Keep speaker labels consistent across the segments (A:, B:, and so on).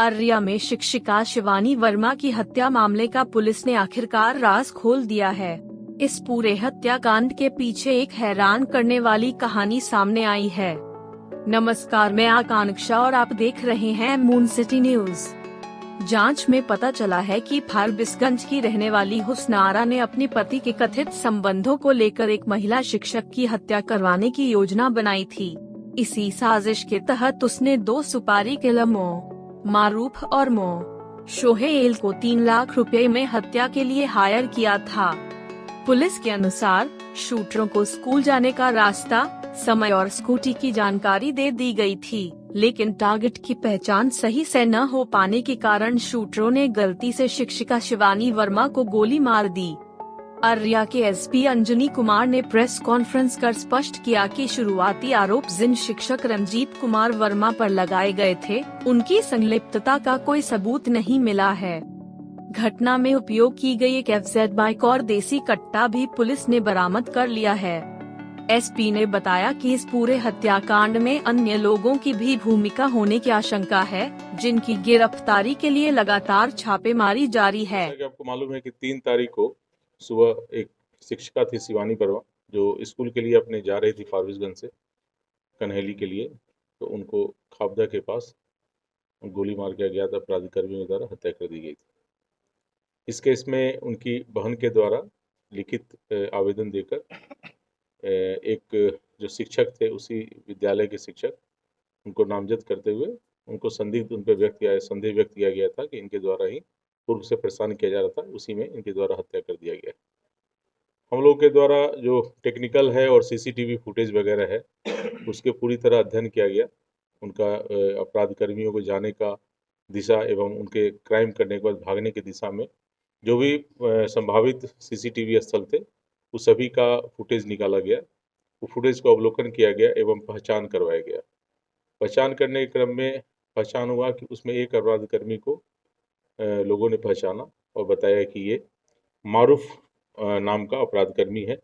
A: अर्रिया में शिक्षिका शिवानी वर्मा की हत्या मामले का पुलिस ने आखिरकार राज खोल दिया है। इस पूरे हत्याकांड के पीछे एक हैरान करने वाली कहानी सामने आई है। नमस्कार, मैं आकांक्षा और आप देख रहे हैं मून सिटी न्यूज। जांच में पता चला है कि फारबिसगंज की रहने वाली हुस्ना आरा ने अपने पति के कथित संबंधों को लेकर एक महिला शिक्षक की हत्या करवाने की योजना बनाई थी। इसी साजिश के तहत उसने 2 सुपारी किलर मारूफ और सोहेल को 3 लाख रुपए में हत्या के लिए हायर किया था। पुलिस के अनुसार शूटरों को स्कूल जाने का रास्ता, समय और स्कूटी की जानकारी दे दी गई थी, लेकिन टारगेट की पहचान सही से न हो पाने के कारण शूटरों ने गलती से शिक्षिका शिवानी वर्मा को गोली मार दी। अर्रिया के एसपी अंजनी कुमार ने प्रेस कॉन्फ्रेंस कर स्पष्ट किया कि शुरुआती आरोप जिन शिक्षक रंजीत कुमार वर्मा पर लगाए गए थे, उनकी संलिप्तता का कोई सबूत नहीं मिला है। घटना में उपयोग की गई एक FZ बाइक और देसी कट्टा भी पुलिस ने बरामद कर लिया है। एसपी ने बताया कि इस पूरे हत्याकांड में अन्य लोगों की भी भूमिका होने की आशंका है, जिनकी गिरफ्तारी के लिए लगातार छापेमारी जारी है।
B: आपको मालूम है कि 3 तारीख को सुबह एक शिक्षिका थी शिवानी वर्मा, जो स्कूल के लिए अपने जा रही थी फारबिसगंज से कन्हैली के लिए, तो उनको खाबदा के पास गोली मार के अज्ञात अपराधी कर्मियों द्वारा हत्या कर दी गई थी। इस केस में उनकी बहन के द्वारा लिखित आवेदन देकर एक जो शिक्षक थे, उसी विद्यालय के शिक्षक, उनको नामजद करते हुए उनको संदेह व्यक्त किया गया था कि इनके द्वारा ही पूर्व से परेशान किया जा रहा था, उसी में इनके द्वारा हत्या कर दिया गया। हम लोग के द्वारा जो टेक्निकल है और CCTV फुटेज वगैरह है, उसके पूरी तरह अध्ययन किया गया। उनका अपराध कर्मियों को जाने का दिशा एवं उनके क्राइम करने के बाद भागने की दिशा में जो भी संभावित CCTV स्थल थे, उस सभी का फुटेज निकाला गया। वो फुटेज को अवलोकन किया गया एवं पहचान करवाया गया। पहचान करने के क्रम में पहचान हुआ कि उसमें एक अपराध कर्मी को लोगों ने पहचाना और बताया कि ये मारूफ नाम का अपराध कर्मी है।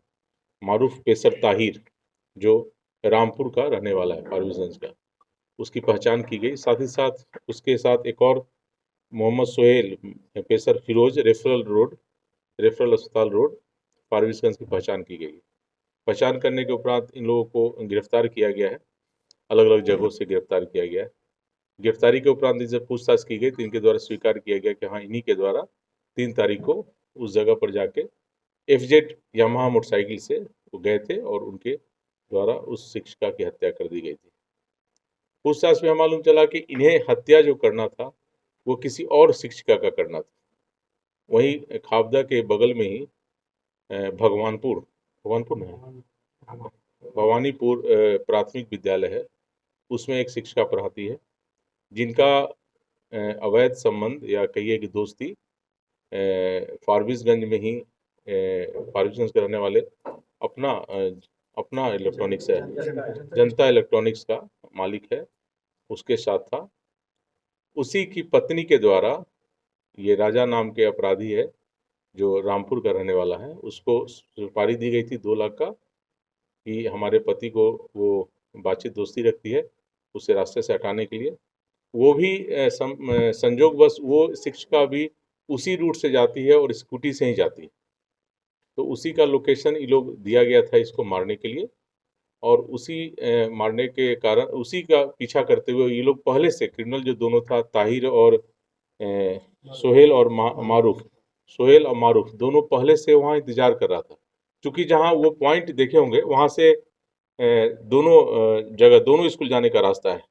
B: मारूफ पेसर ताहिर, जो रामपुर का रहने वाला है, फारबिसगंज का, उसकी पहचान की गई। साथ ही साथ उसके साथ एक और मोहम्मद सोहेल पेसर फिरोज रेफरल अस्पताल रोड फारबिसगंज की पहचान की गई। पहचान करने के उपरांत इन लोगों को गिरफ्तार किया गया है, अलग अलग जगहों से गिरफ्तार किया गया है। गिरफ्तारी के उपरांत इनसे पूछताछ की गई तो इनके द्वारा स्वीकार किया गया कि हाँ, इन्हीं के द्वारा 3 तारीख को उस जगह पर जाके FZ यामाहा मोटरसाइकिल से वो गए थे और उनके द्वारा उस शिक्षिका की हत्या कर दी गई थी। पूछताछ में मालूम चला कि इन्हें हत्या जो करना था वो किसी और शिक्षिका का करना था। वहीं खाबदा के बगल में ही भवानीपुर प्राथमिक विद्यालय है, उसमें एक शिक्षिका पढ़ाती है, जिनका अवैध संबंध या कहिए कि दोस्ती फारबिसगंज में ही फारबिसगंज के रहने वाले अपना इलेक्ट्रॉनिक्स है, जनता इलेक्ट्रॉनिक्स का मालिक है, उसके साथ था। उसी की पत्नी के द्वारा ये राजा नाम के अपराधी है, जो रामपुर का रहने वाला है, उसको सुपारी दी गई थी 2 लाख का कि हमारे पति को वो बातचीत दोस्ती रखती है, उसे रास्ते से हटाने के लिए। वो भी संजोगवश वो शिक्षिका भी उसी रूट से जाती है और स्कूटी से ही जाती है, तो उसी का लोकेशन ये लोग दिया गया था इसको मारने के लिए। और उसी मारने के कारण उसी का पीछा करते हुए ये लोग पहले से क्रिमिनल जो दोनों था, ताहिर और सोहेल और मारूफ दोनों पहले से वहाँ इंतजार कर रहा था। क्योंकि जहाँ वो पॉइंट देखे होंगे वहाँ से दोनों स्कूल जाने का रास्ता है,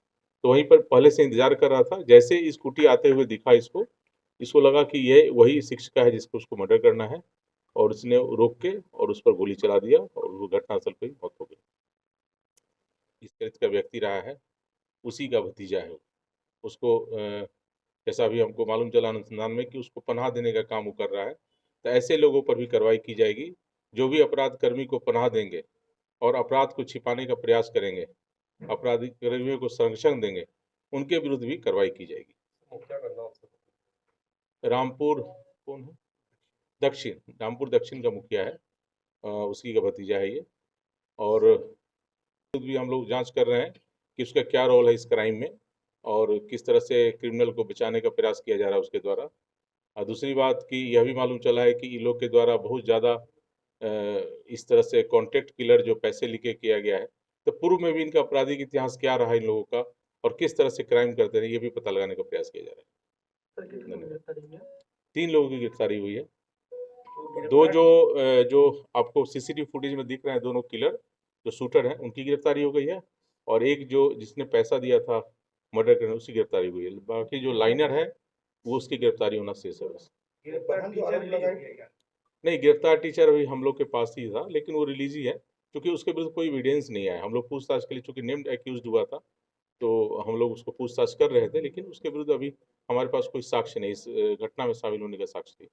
B: तो वहीं पर पहले से इंतजार कर रहा था। जैसे स्कूटी आते हुए दिखा इसको लगा कि ये वही शिक्षिका है जिसको उसको मर्डर करना है, और उसने रोक के और उस पर गोली चला दिया और वो घटनास्थल पर ही मौत हो गई। इस चरित्र का व्यक्ति रहा है, उसी का भतीजा है। उसको जैसा भी हमको मालूम चला अनुसंधान में कि उसको पनाह देने का काम वो कर रहा है। तो ऐसे लोगों पर भी कार्रवाई की जाएगी, जो भी अपराध कर्मी को पनाह देंगे और अपराध को छिपाने का प्रयास करेंगे, अपराधी कर्मियों को संरक्षण देंगे, उनके विरुद्ध भी कार्रवाई की जाएगी। रामपुर कौन है? रामपुर दक्षिण का मुखिया है, उसी का भतीजा है ये। और भी हम लोग जांच कर रहे हैं कि उसका क्या रोल है इस क्राइम में, और किस तरह से क्रिमिनल को बचाने का प्रयास किया जा रहा है उसके द्वारा। और दूसरी बात कि यह भी मालूम चला है कि इन लोग के द्वारा बहुत ज़्यादा इस तरह से कॉन्ट्रैक्ट किलर जो पैसे लेके किया गया है, तो पूर्व में भी इनका आपराधिक इतिहास क्या रहा इन लोगों का और किस तरह से क्राइम करते रहे, ये भी पता लगाने का प्रयास किया जा रहा है। धन्यवाद। 3 लोगों की गिरफ्तारी हुई है। 2 जो आपको सीसीटीवी फुटेज में दिख रहे हैं, दोनों किलर जो शूटर हैं, उनकी गिरफ्तारी हो गई है और एक जो जिसने पैसा दिया था मर्डर करने, उसकी गिरफ्तारी हुई है। बाकी जो लाइनर है वो उसकी गिरफ्तारी होना शेष है बस। नहीं, गिरफ्तार टीचर अभी हम लोग के पास ही था, लेकिन वो रिलीज ही है क्योंकि उसके विरुद्ध कोई एविडेंस नहीं आया। हम लोग पूछताछ के लिए, चूंकि नेम्ड एक्यूज्ड हुआ था, तो हम लोग उसको पूछताछ कर रहे थे, लेकिन उसके विरुद्ध अभी हमारे पास कोई साक्ष्य नहीं, इस घटना में शामिल होने का साक्ष्य नहीं।